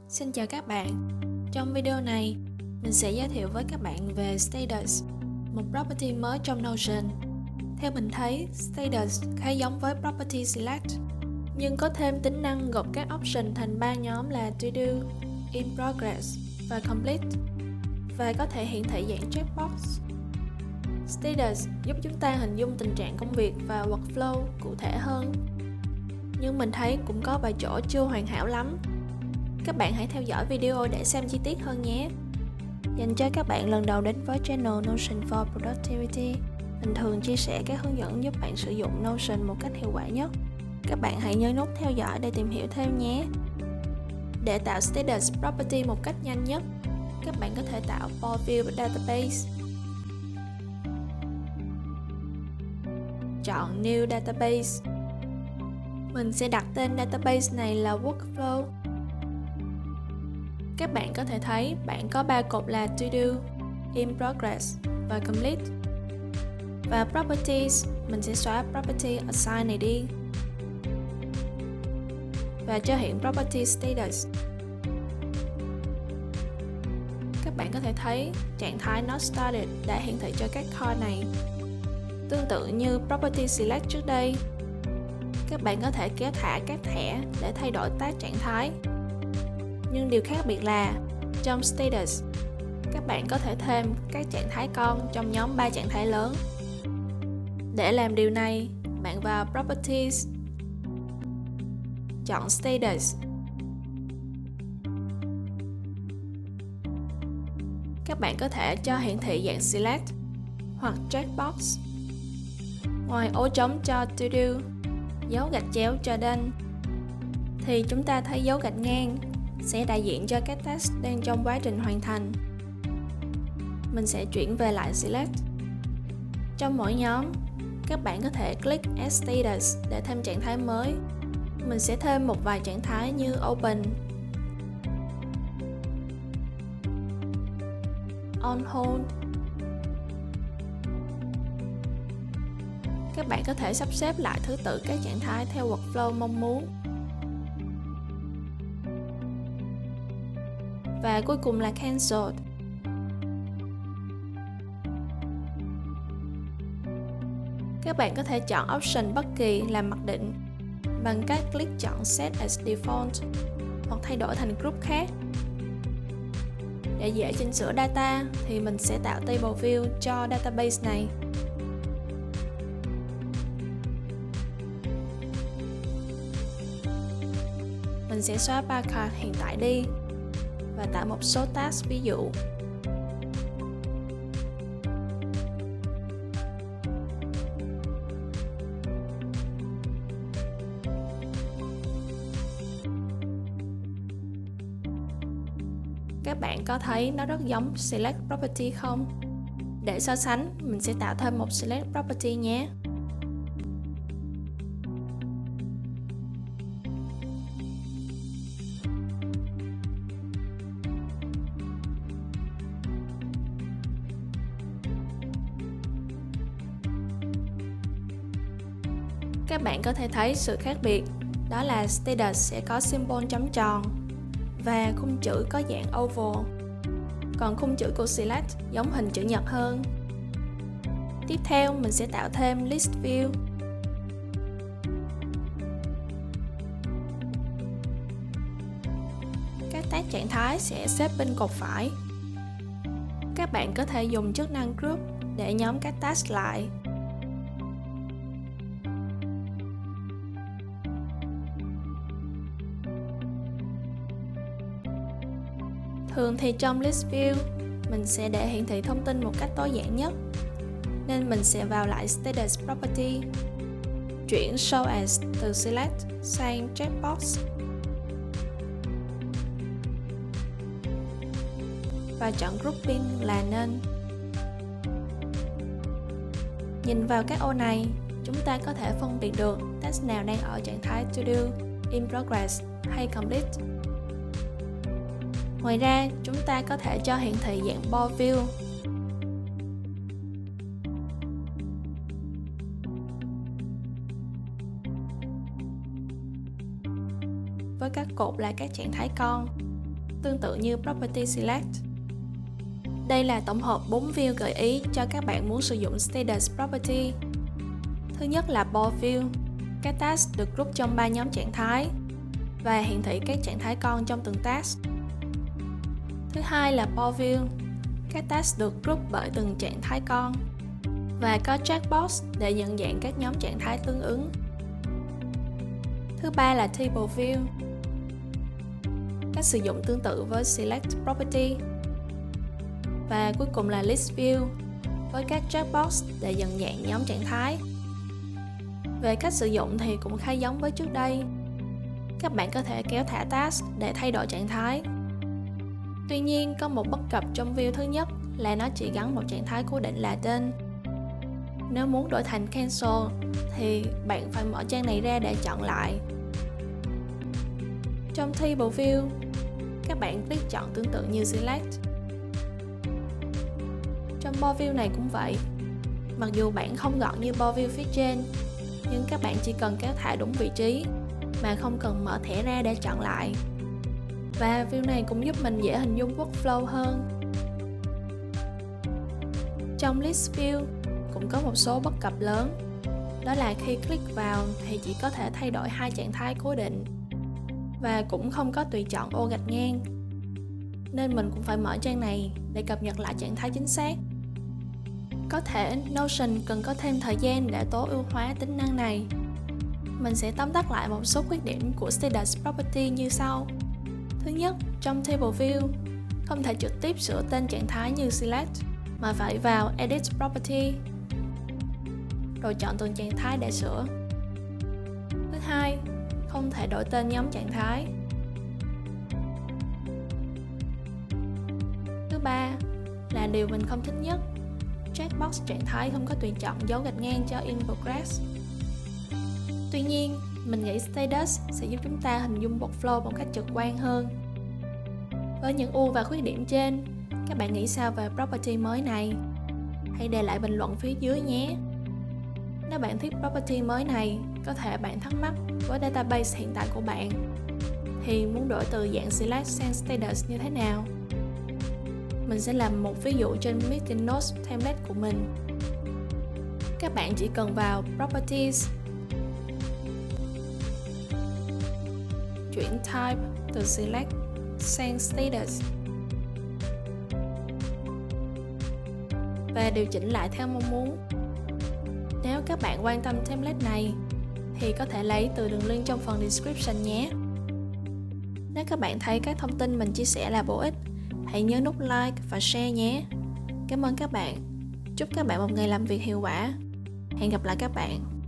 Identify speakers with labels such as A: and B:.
A: Xin chào các bạn. Trong video này, mình sẽ giới thiệu với các bạn về Status, một property mới trong Notion. Theo mình thấy, Status khá giống với Property Select, nhưng có thêm tính năng gộp các option thành 3 nhóm là To Do, In Progress và Complete, và có thể hiển thị dạng checkbox. Status giúp chúng ta hình dung tình trạng công việc và workflow cụ thể hơn. Nhưng mình thấy cũng có vài chỗ chưa hoàn hảo lắm. Các bạn hãy theo dõi video để xem chi tiết hơn nhé. Dành cho các bạn lần đầu đến với channel Notion for Productivity, mình thường chia sẻ các hướng dẫn giúp bạn sử dụng Notion một cách hiệu quả nhất. Các bạn hãy nhớ nút theo dõi để tìm hiểu thêm nhé. Để tạo Status Property một cách nhanh nhất, các bạn có thể tạo Board View Database. Chọn New Database. Mình sẽ đặt tên database này là Workflow. Các bạn có thể thấy bạn có 3 cột là To Do, In Progress và Complete. Và Properties, mình sẽ xóa Property Assign này đi và cho hiện Property Status. Các bạn có thể thấy trạng thái Not Started đã hiển thị cho các core này. Tương tự như Property Select trước đây, các bạn có thể kéo thả các thẻ để thay đổi tag trạng thái. Nhưng điều khác biệt là, trong Status, các bạn có thể thêm các trạng thái con trong nhóm 3 trạng thái lớn. Để làm điều này, bạn vào Properties, chọn Status. Các bạn có thể cho hiển thị dạng Select hoặc Checkbox. Ngoài ô trống cho To Do, dấu gạch chéo cho Done, thì chúng ta thấy dấu gạch ngang sẽ đại diện cho các task đang trong quá trình hoàn thành. Mình sẽ chuyển về lại Select. Trong mỗi nhóm, các bạn có thể click Add Status để thêm trạng thái mới. Mình sẽ thêm một vài trạng thái như Open, On Hold. Các bạn có thể sắp xếp lại thứ tự các trạng thái theo workflow mong muốn. Và cuối cùng là Cancelled. Các bạn có thể chọn option bất kỳ làm mặc định bằng cách click chọn Set as Default hoặc thay đổi thành group khác. Để dễ chỉnh sửa data thì mình sẽ tạo Table View cho database này. Mình sẽ xóa bar card hiện tại đi và tạo một số task ví dụ. Các bạn có thấy nó rất giống Select Property không? Để so sánh, mình sẽ tạo thêm một Select Property nhé. Các bạn có thể thấy sự khác biệt, đó là Status sẽ có symbol chấm tròn và khung chữ có dạng oval, còn khung chữ của Select giống hình chữ nhật hơn. Tiếp theo, mình sẽ tạo thêm List View. Các tag trạng thái sẽ xếp bên cột phải. Các bạn có thể dùng chức năng Group để nhóm các task lại. Thường thì trong List View, mình sẽ để hiển thị thông tin một cách tối giản nhất, nên mình sẽ vào lại Status Property, chuyển Show As từ Select sang Checkbox và chọn Grouping là None. Nhìn vào các ô này, chúng ta có thể phân biệt được task nào đang ở trạng thái To Do, In Progress hay Complete. Ngoài ra, chúng ta có thể cho hiển thị dạng Board View. Với các cột là các trạng thái con. tương tự như Property Select. Đây là tổng hợp 4 view gợi ý cho các bạn muốn sử dụng Status Property. Thứ nhất là Board View. Các task được group trong 3 nhóm trạng thái và hiển thị các trạng thái con trong từng task. Thứ hai là Board View. Các task được group bởi từng trạng thái con và có checkbox để nhận dạng các nhóm trạng thái tương ứng. Thứ ba là Table View. Cách sử dụng tương tự với Select Property. Và cuối cùng là List View với các checkbox để nhận dạng nhóm trạng thái. Về cách sử dụng thì cũng khá giống với trước đây. Các bạn có thể kéo thả task để thay đổi trạng thái. Tuy nhiên, có một bất cập trong view thứ nhất là nó chỉ gắn một trạng thái cố định là tên. Nếu muốn đổi thành Cancel thì bạn phải mở trang này ra để chọn lại. Trong Table View, các bạn click chọn tương tự như Select. Trong Board View này cũng vậy. Mặc dù bạn không gọn như Board View phía trên, nhưng các bạn chỉ cần kéo thả đúng vị trí mà không cần mở thẻ ra để chọn lại. Và view này cũng giúp mình dễ hình dung workflow hơn. Trong List View cũng có một số bất cập lớn. Đó là khi click vào thì chỉ có thể thay đổi 2 trạng thái cố định và cũng không có tùy chọn ô gạch ngang. Nên mình cũng phải mở trang này để cập nhật lại trạng thái chính xác. Có thể Notion cần có thêm thời gian để tối ưu hóa tính năng này. Mình sẽ tóm tắt lại một số khuyết điểm của Status Property như sau. Thứ nhất, trong Table View, không thể trực tiếp sửa tên trạng thái như Select, mà phải vào Edit Property, rồi chọn từng trạng thái để sửa. Thứ hai, không thể đổi tên nhóm trạng thái. Thứ ba, là điều mình không thích nhất, checkbox trạng thái không có tùy chọn dấu gạch ngang cho In Progress. Tuy nhiên, mình nghĩ Status sẽ giúp chúng ta hình dung workflow một cách trực quan hơn. Với những ưu và khuyết điểm trên, các bạn nghĩ sao về property mới này? Hãy để lại bình luận phía dưới nhé! Nếu bạn thích property mới này, có thể bạn thắc mắc với database hiện tại của bạn thì muốn đổi từ dạng Select sang Status như thế nào? Mình sẽ làm một ví dụ trên Meeting Notes template của mình. Các bạn chỉ cần vào Properties, chuyển Type từ Select sang Status và điều chỉnh lại theo mong muốn. Nếu các bạn quan tâm template này thì có thể lấy từ đường link trong phần description nhé. Nếu các bạn thấy các thông tin mình chia sẻ là bổ ích, hãy nhớ nút like và share nhé. Cảm ơn các bạn. Chúc các bạn một ngày làm việc hiệu quả. Hẹn gặp lại các bạn.